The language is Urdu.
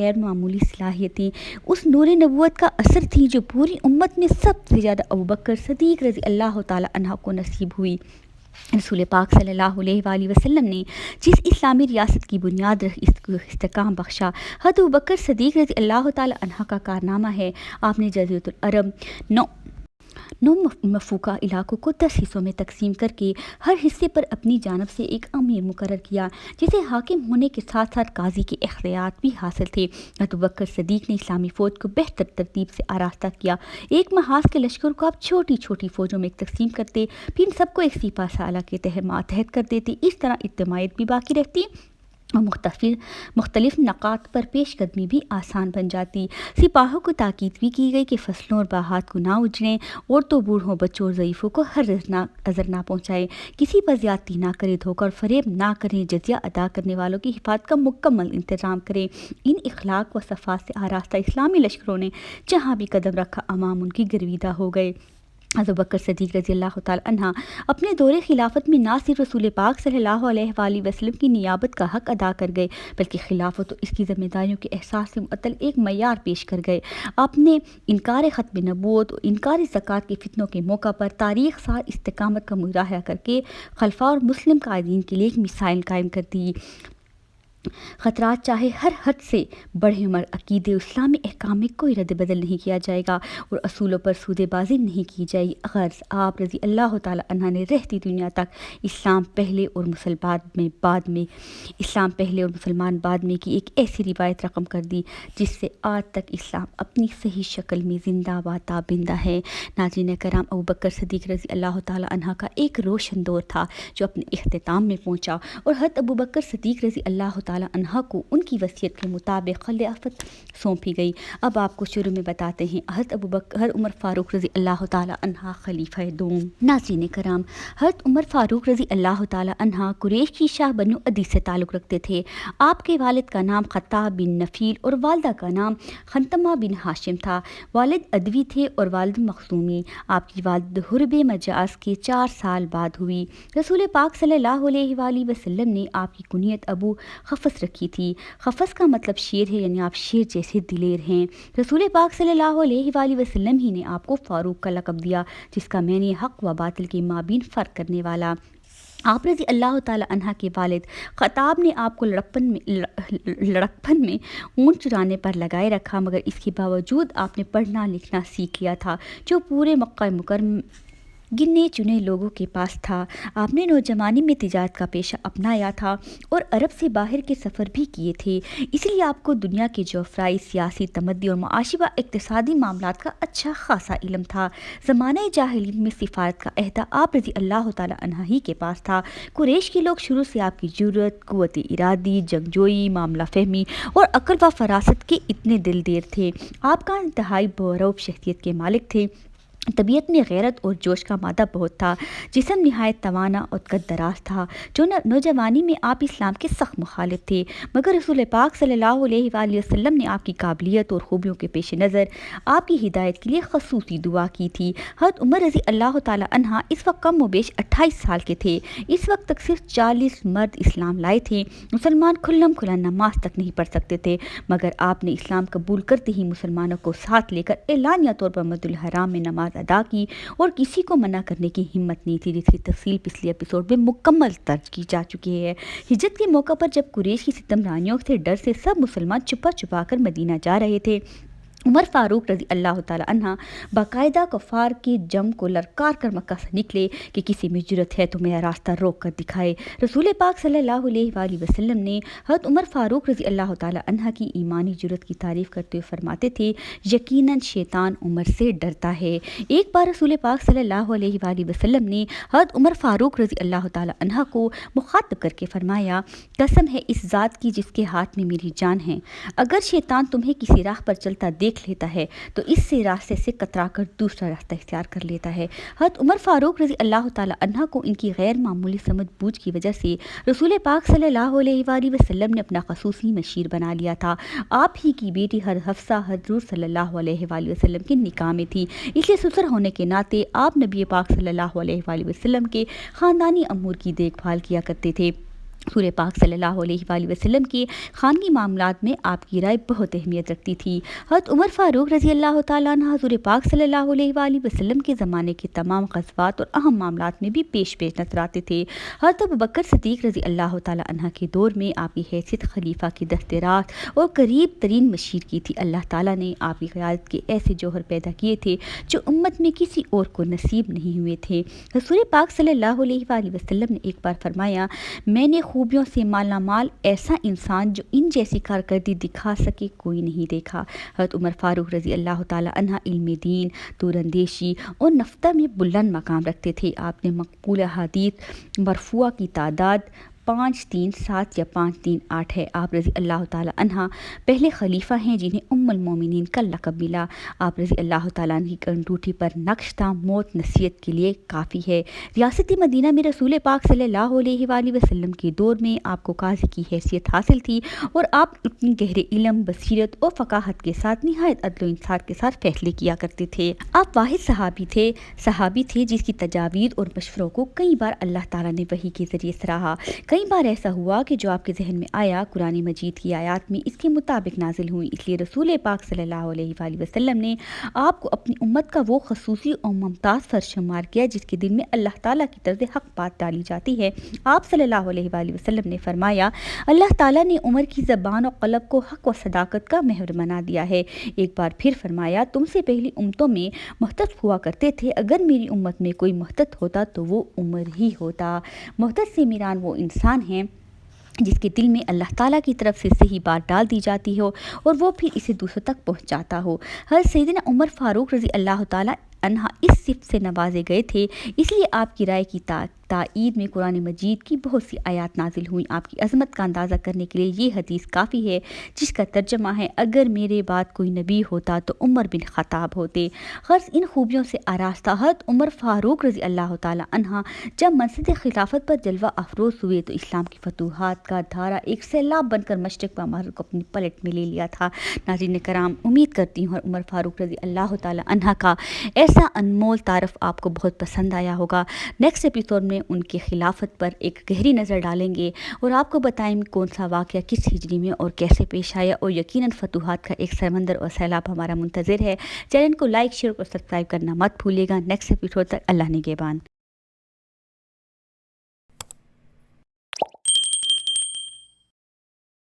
غیر معمولی صلاحیتیں اس نور نبوت کا اثر تھیں جو پوری امت میں سب سے زیادہ ابوبکر صدیق رضی اللہ تعالی عنہ کو نصیب ہوئی۔ رسول پاک صلی اللہ علیہ وآلہ وسلم نے جس اسلامی ریاست کی بنیاد رکھ اس کو استحکام بخشا، حضرت ابوبکر صدیق رضی اللہ تعالی عنہ کا کارنامہ ہے۔ آپ نے جزیرۃ العرب نو مفوقہ علاقوں کو 10 حصوں میں تقسیم کر کے ہر حصے پر اپنی جانب سے ایک امیر مقرر کیا، جسے حاکم ہونے کے ساتھ ساتھ قاضی کے اختیارات بھی حاصل تھے۔ حضرت ابوبکر صدیق نے اسلامی فوج کو بہتر ترتیب سے آراستہ کیا۔ ایک محاذ کے لشکر کو آپ چھوٹی چھوٹی فوجوں میں تقسیم کرتے، پھر ان سب کو ایک سپہ سالار کے تحت کر دیتے۔ اس طرح اجتماعیت بھی باقی رہتی اور مختلف نقاط پر پیش قدمی بھی آسان بن جاتی۔ سپاہوں کو تاکید بھی کی گئی کہ فصلوں اور باغات کو نہ اجڑیں، عورتوں، بوڑھوں، بچوں اور ضعیفوں کو ہر اذر نہ پہنچائے، کسی پر زیادتی نہ کریں، دھوکہ اور فریب نہ کریں، جزیہ ادا کرنے والوں کی حفاظت کا مکمل انتظام کریں۔ ان اخلاق و صفات سے آراستہ اسلامی لشکروں نے جہاں بھی قدم رکھا عوام ان کی گرویدہ ہو گئے۔ حضرت ابوبکر صدیق رضی اللہ تعالی عنہ اپنے دور خلافت میں نہ صرف رسول پاک صلی اللہ علیہ وآلہ وسلم کی نیابت کا حق ادا کر گئے، بلکہ خلافت و اس کی ذمہ داریوں کے احساس سے معطل ایک معیار پیش کر گئے۔ آپ نے انکار ختم نبوت اور انکار زکوٰۃ کے فتنوں کے موقع پر تاریخ سار استقامت کا مظاہرہ کر کے خلفاء اور مسلم قائدین کے لیے ایک مثال قائم کر دی۔ خطرات چاہے ہر حد سے بڑھیں مگر عقیدے اسلامی احکام میں کوئی رد بدل نہیں کیا جائے گا اور اصولوں پر سودے بازی نہیں کی جائے گی۔ غرض آپ رضی اللہ تعالی عنہ نے رہتی دنیا تک اسلام پہلے اور مسلمان بعد میں کی ایک ایسی روایت رقم کر دی جس سے آج تک اسلام اپنی صحیح شکل میں زندہ و تابندہ ہے۔ ناظرین کرام، ابوبکر صدیق رضی اللہ تعالی عنہ کا ایک روشن دور تھا جو اپنے اختتام میں پہنچا، اور حضرت ابوبکر صدیق رضی اللہ تعالی عنہ کو ان کی وصیت کے مطابق خلافت سونپی گئی۔ اب آپ کو شروع میں بتاتے ہیں حضرت عمر فاروق رضی اللہ تعالی عنہ خلیفہ دوم۔ ناظرین کرام، حضرت عمر فاروق رضی اللہ تعالی عنہ قریش کی شاہ بنو عدی سے تعلق رکھتے تھے۔ آپ کے والد کا نام خطاب بن نفیل اور والدہ کا نام خنتمہ بن ہاشم تھا۔ والد ادوی تھے اور والد مخزومی۔ آپ کی والد حرب مجاز کے 4 سال بعد ہوئی۔ رسول پاک صلی اللہ علیہ وآلہ وسلم نے آپ کی کنیت ابو خفص رکھی تھی۔ خفص کا مطلب شیر ہے، یعنی آپ شیر جیسے دلیر ہیں۔ رسول پاک صلی اللہ علیہ وآلہ وسلم ہی نے آپ کو فاروق کا لقب دیا، جس کا معنی حق و باطل کے مابین فرق کرنے والا۔ آپ رضی اللہ تعالی عنہ کے والد خطاب نے آپ کو لڑکپن میں اونٹ چرانے پر لگائے رکھا، مگر اس کے باوجود آپ نے پڑھنا لکھنا سیکھ لیا تھا جو پورے مکہ مکرمہ گنے چنے لوگوں کے پاس تھا۔ آپ نے نوجوانی میں تجارت کا پیشہ اپنایا تھا اور عرب سے باہر کے سفر بھی کیے تھے، اس لیے آپ کو دنیا کے جغرافیائی، سیاسی، تمدنی اور معاشی و اقتصادی معاملات کا اچھا خاصا علم تھا۔ زمانہ جاہلیت میں سفارت کا عہدہ آپ رضی اللہ تعالی عنہ ہی کے پاس تھا۔ قریش کے لوگ شروع سے آپ کی جرأت، قوت ارادی، جنگجوئی، معاملہ فہمی اور عقل و فراست کے اتنے دلدیر تھے۔ آپ کا انتہائی بروب شخصیت کے مالک تھے۔ طبیعت میں غیرت اور جوش کا مادہ بہت تھا، جسم نہایت توانا اور قد دراز تھا۔ نوجوانی میں آپ اسلام کے سخت مخالف تھے، مگر رسول پاک صلی اللہ علیہ وآلہ وسلم نے آپ کی قابلیت اور خوبیوں کے پیش نظر آپ کی ہدایت کے لیے خصوصی دعا کی تھی۔ حضرت عمر رضی اللہ تعالی عنہ اس وقت کم و بیش 28 سال کے تھے۔ اس وقت تک صرف 40 مرد اسلام لائے تھے۔ مسلمان کھلم کھلا نماز تک نہیں پڑھ سکتے تھے، مگر آپ نے اسلام قبول کرتے ہی مسلمانوں کو ساتھ لے کر اعلانیہ طور پر مسجد الحرام میں نماز ادا کی، اور کسی کو منع کرنے کی ہمت نہیں تھی، جس کی تفصیل پچھلے ایپیسوڈ میں مکمل درج کی جا چکی ہے۔ ہجرت کے موقع پر جب قریش کی ستم رانیوں سے ڈر سے سب مسلمان چھپا چھپا کر مدینہ جا رہے تھے، عمر فاروق رضی اللہ تعالی عنہ باقاعدہ کفار کے جم کو للکار کر مکہ سے نکلے کہ کسی میں جرأت ہے تو میرا راستہ روک کر دکھائے۔ رسول پاک صلی اللہ علیہ وآلہ وسلم نے حضرت عمر فاروق رضی اللہ تعالی عنہ کی ایمانی جرأت کی تعریف کرتے ہوئے فرماتے تھے، یقیناً شیطان عمر سے ڈرتا ہے۔ ایک بار رسول پاک صلی اللہ علیہ وآلہ وسلم نے حضرت عمر فاروق رضی اللہ تعالی عنہ کو مخاطب کر کے فرمایا، قسم ہے اس ذات کی جس کے ہاتھ میں میری جان ہے، اگر شیطان تمہیں کسی راہ پر چلتا دیکھ لیتا ہے تو اس سے راستے سے کترا کر دوسرا راستہ اختیار کر لیتا ہے۔ حضرت عمر فاروق رضی اللہ تعالی عنہ کو ان کی غیر معمولی سمجھ بوجھ کی وجہ سے رسول پاک صلی اللہ علیہ وآلہ وسلم نے اپنا خصوصی مشیر بنا لیا تھا۔ آپ ہی کی بیٹی حفصہ حضور صلی اللہ علیہ وآلہ وسلم کے نکاح میں تھی، اس لیے سسر ہونے کے ناطے آپ نبی پاک صلی اللہ علیہ وآلہ وسلم کے خاندانی امور کی دیکھ بھال کیا کرتے تھے۔ حضور پاک صلی اللہ علیہ وآلہ وسلم کے خانگی معاملات میں آپ کی رائے بہت اہمیت رکھتی تھی۔ حضرت عمر فاروق رضی اللہ تعالیٰ عنہ حضور پاک صلی اللہ علیہ وآلہ وسلم کے زمانے کے تمام غزوات اور اہم معاملات میں بھی پیش نظر آتے تھے۔ حضرت ابوبکر صدیق رضی اللہ تعالیٰ عنہ کے دور میں آپ کی حیثیت خلیفہ کی دسترات اور قریب ترین مشیر کی تھی۔ اللہ تعالیٰ نے آپ کی قیادت کے ایسے جوہر پیدا کیے تھے جو امت میں کسی اور کو نصیب نہیں ہوئے تھے۔ حضور پاک صلی اللہ علیہ وآلہ وسلم نے ایک بار فرمایا، میں نے خوبیوں سے مالا مال ایسا انسان جو ان جیسی کارکردگی دکھا سکے کوئی نہیں دیکھا۔ حضرت عمر فاروق رضی اللہ تعالیٰ عنہ علم دین، دور اندیشی اور نفتہ میں بلند مقام رکھتے تھے۔ آپ نے مقبول حدیث مرفوعہ کی تعداد 537 یا 538 ہے۔ آپ رضی اللہ تعالیٰ عنہ پہلے خلیفہ ہیں جنہیں ام المومنین کا لقب ملا۔ آپ رضی اللہ تعالیٰ عنہ کی انگوٹھی پر نقش تھا، موت نصیحت کے لیے کافی ہے۔ ریاست مدینہ میں رسول پاک صلی اللہ علیہ وآلہ وسلم کے دور میں آپ کو قاضی کی حیثیت حاصل تھی اور آپ اپنی گہرے علم، بصیرت اور فقاہت کے ساتھ نہایت عدل و انصاف کے ساتھ فیصلے کیا کرتے تھے۔ آپ واحد صحابی تھے جس کی تجاویز اور مشوروں کو کئی بار اللہ تعالیٰ نے وحی کے ذریعے سراہا۔ کئی بار ایسا ہوا کہ جو آپ کے ذہن میں آیا قرآن مجید کی آیات میں اس کے مطابق نازل ہوئی۔ اس لیے رسول پاک صلی اللہ علیہ وآلہ وسلم نے آپ کو اپنی امت کا وہ خصوصی اور ممتاز فرد شمار کیا جس کے دل میں اللہ تعالیٰ کی طرف سے حق بات ڈالی جاتی ہے۔ آپ صلی اللہ علیہ وآلہ وسلم نے فرمایا، اللہ تعالیٰ نے عمر کی زبان اور قلب کو حق و صداقت کا محور بنا دیا ہے۔ ایک بار پھر فرمایا، تم سے پہلی امتوں میں محتد ہوا کرتے تھے، اگر میری امت میں کوئی محتد ہوتا تو وہ عمر ہی ہوتا۔ محتد سے میران وہ انسان ہیں جس کے دل میں اللہ تعالیٰ کی طرف سے صحیح بات ڈال دی جاتی ہو اور وہ پھر اسے دوسروں تک پہنچاتا ہو۔ حضرت سیدنا عمر فاروق رضی اللہ تعالیٰ عنہ اس صفت سے نوازے گئے تھے، اس لیے آپ کی رائے کی تائید میں قرآن مجید کی بہت سی آیات نازل ہوئیں۔ آپ کی عظمت کا اندازہ کرنے کے لیے یہ حدیث کافی ہے جس کا ترجمہ ہے، اگر میرے بعد کوئی نبی ہوتا تو عمر بن خطاب ہوتے۔ غرض ان خوبیوں سے آراستہ حضرت عمر فاروق رضی اللہ تعالیٰ عنہ جب منصب خلافت پر جلوہ افروز ہوئے تو اسلام کی فتوحات کا دھارا ایک سیلاب بن کر مشرق و مغرب کو اپنی پلٹ میں لے لیا تھا۔ ناظرین کرام، امید کرتی ہوں عمر فاروق رضی اللہ تعالیٰ عنہ کا ایسا انمول تعارف آپ کو بہت پسند آیا ہوگا۔ نیکسٹ ایپیسوڈ میں ان کے خلافت پر ایک گہری نظر ڈالیں گے اور آپ کو بتائیں گے کون سا واقعہ کس ہجری میں اور کیسے پیش آیا، اور یقیناً فتوحات کا ایک سمندر اور سیلاب ہمارا منتظر ہے۔ چینل کو لائک، شیئر اور سبسکرائب کرنا مت بھولیے گا۔ نیکسٹ ایپیسوڈ تک اللہ نگہبان۔